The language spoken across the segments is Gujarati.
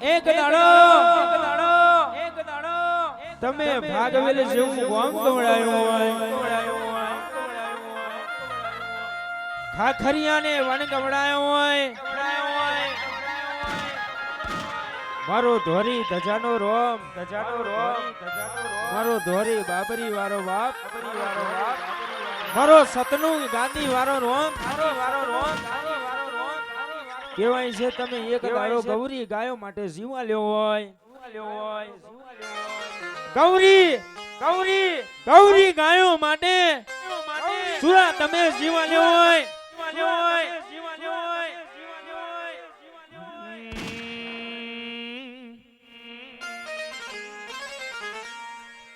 એક દાડો તમે ભાગવેલ જેવું ગોમ ગવડાયું હોય, ખાખરિયાને વન ગવડાયો હોય, મારો ધોરી ધજાનો રોમ, મારો ધોરી બાબરી વાળો બાપ, મારો સતનું ગાંધી વાળો રોમ, કેવાય છે તમે એક દાડો ગૌરી ગાયો માટે જીવા લ્યો હોય, ગૌરી ગાયો માટે સુરા તમે જીવા લ્યો હોય,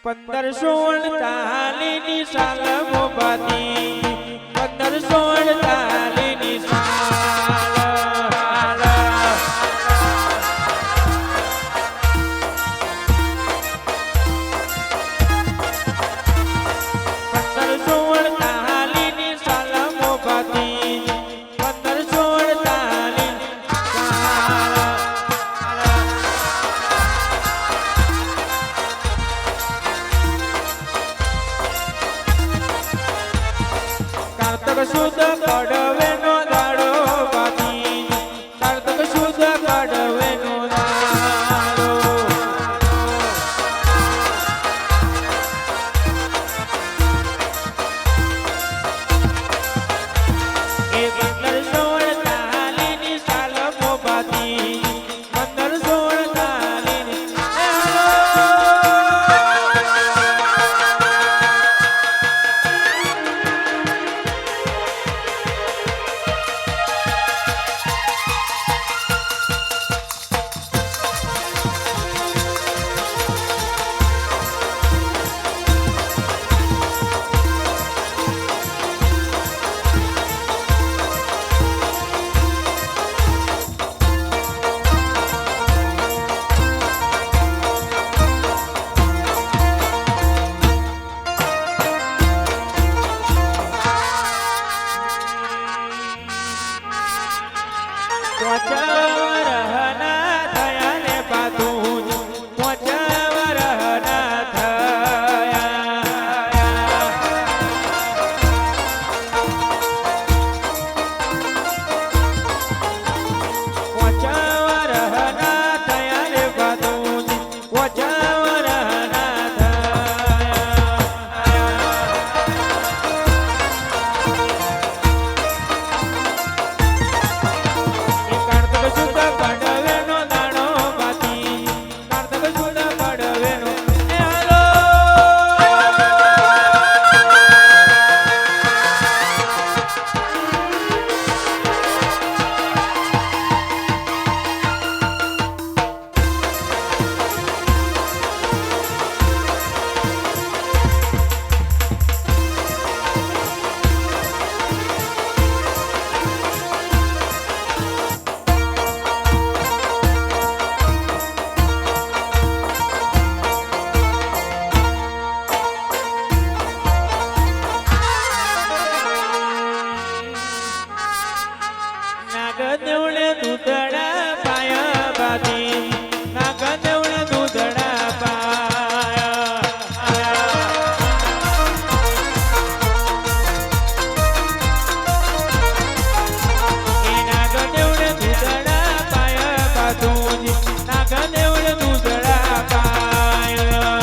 1548 ની સાલ મોબાતી, 1548 ની સાલ, 1548 ની સાલ મોબાતી, 1548 ની સાલ, કારતક સુદ કડવે નો દાડો બાકી, કારતક સુદ કડવે નો દાડો, એ 1548 ની સાલ મોબાતી, 1548 ની નાગદેવણે દૂધડા પાયા બાતી, નાગદેવણે દૂધડા પાયા, એ નાગદેવણે દૂધડા પાયા બાતુજી, નાગદેવણે દૂધડા પાયા,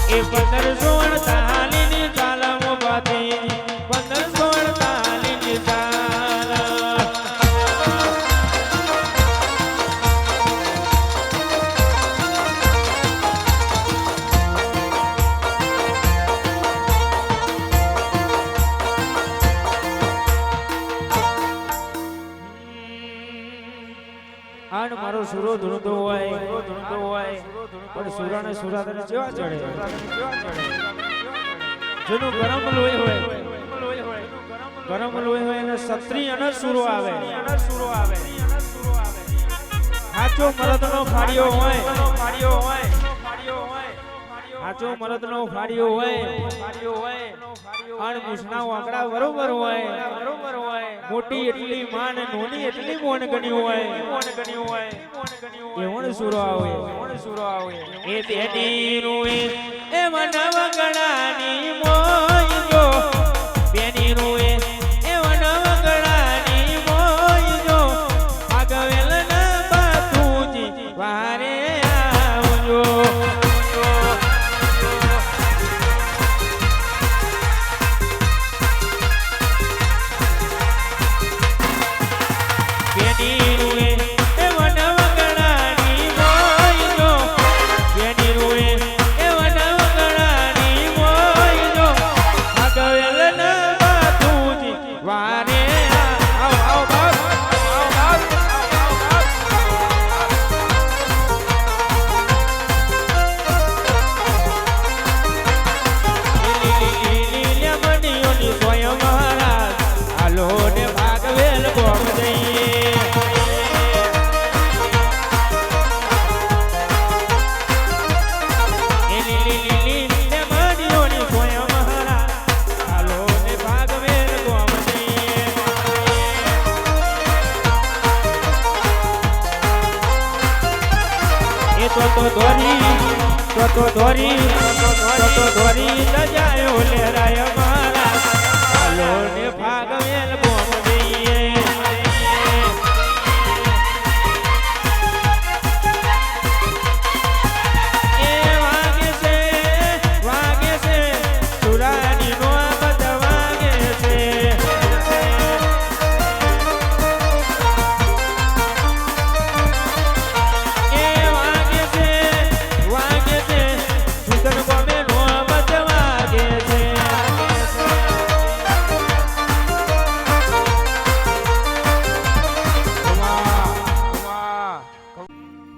એ 1548 ની સાલ મોબાતી, 1548 ની સાલ, આન મારો સુરો ધૂણતો હોય, પણ સુરાને સુરાધન જેવા ચડે, જેનું ગરમ લોહી હોય, એને ક્ષત્રિય અને સુરો આવે, સાચો મરદનો ફાડ્યો હોય, સાચો મરદનો ફાડ્યો હોય, અણ મૂછના વાંકડા બરોબર હોય મોટી એટલી માન નોની એટલી મોન ગણી હોય એવણ સુરો આવે એ તેની રૂએ એ મનવ ગણાની મોય જો બેની રૂએ એ મનવ ગણાની મોય જો આગવેલ ના બાતુજી વારે આવજો ધોરી સજાયો લેરાય મારા હાલો ને ભાગવેલ બોમ દઈએ એ વાગે છે સુરાની નો બદ વાગે છે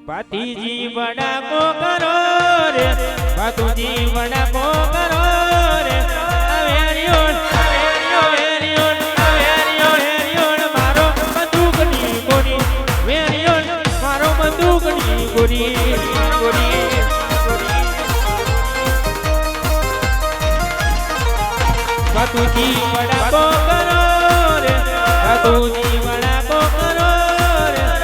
પાતીજી બડા કો કરો રે પાતુજી બડા કો કરો રે વેરિયોન મારો બંદૂકની ગોરી વેરિયોન મારો બંદૂકની ગોરી પાતુજી બડા કો કરો રે પાતુજી બડા કો કરો રે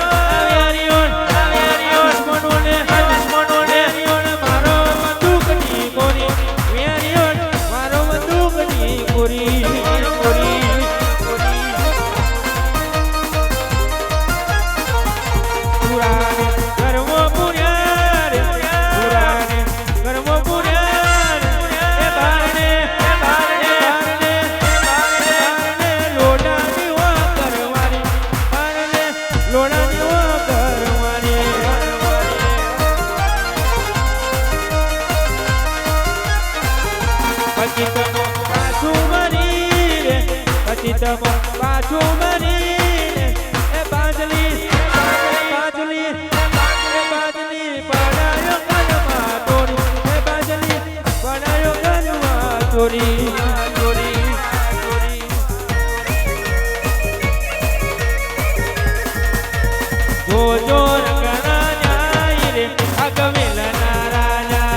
પાછું મરી એ બાજલી પડાયો ગલમાં તોરી એ બાજલી પડાયો ગલમાં તોરી જો રંગના જાય રે અગવેલ ના રાજા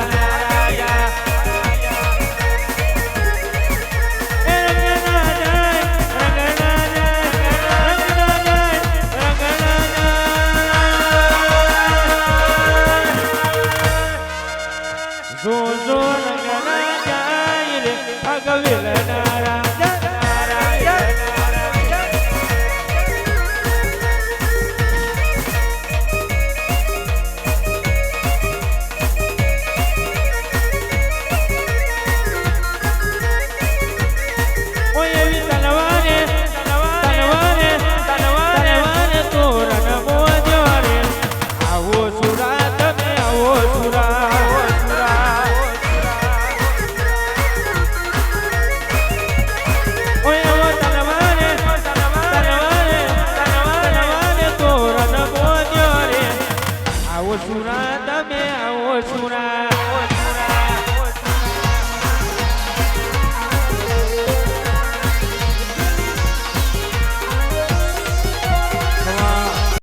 સુરા તમે આવો સુરા